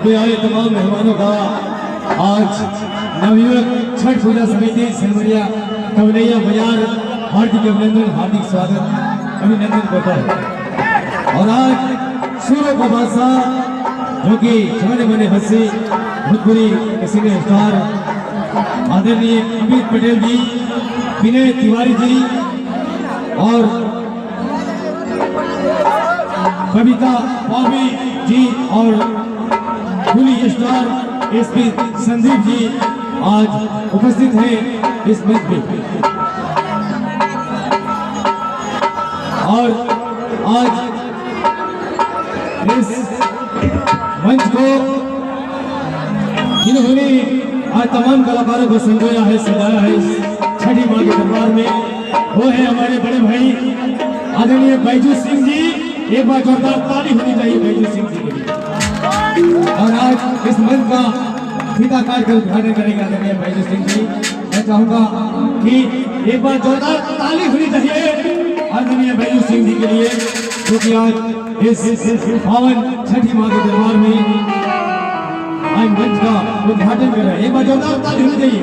पे आए तमाम मेहमानों का आज नवयुवक छठ पूजा समिति सिलवरिया कवलैया बाजार हार्दिक अभिनंदन, हार्दिक स्वागत, अभिनंदन करता है। और आज सूरों का बादशाह जो कि जाने माने हंसी भोजपुरी किसी स्टार आदरणीय अमित पटेल जी, विनय तिवारी जी और कविता पावी जी और police star SP Sandeep ji आज उपस्थित हैं इस मंच पे। और आज इस मंच को जिन्होंने आज तमाम कलाकारों को संजोया है, सजाया है इस छठी माँ के दरबार में, वो है हमारे बड़े भाई आदरणीय बैजू सिंह जी। एक बार जोरदार ताली होनी चाहिए बैजू सिंह जी के लिए। और आज इस मंच का फीता काट कर उद्घाटन करेंगे आदरणीय बैजू सिंह जी। मैं चाहूंगा कि एक बार जोरदार ताली होनी चाहिए आदरणीय बैजू सिंह जी के लिए, क्योंकि आज इस पावन छठी माँ के दरबार में आज मंच का उद्घाटन कर रहे हैं। एक बार जोरदार ताली होनी चाहिए।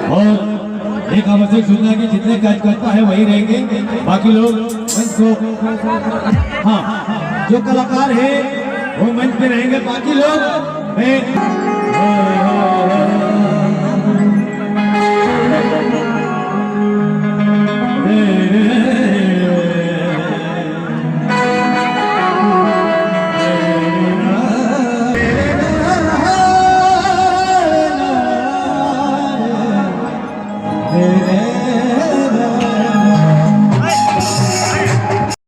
और एक आवश्यक सूचना की जितने कार्यकर्ता है वही रहेंगे, बाकी लोग मंच को, हाँ जो कलाकार है वो मंच पे रहेंगे, बाकी लोग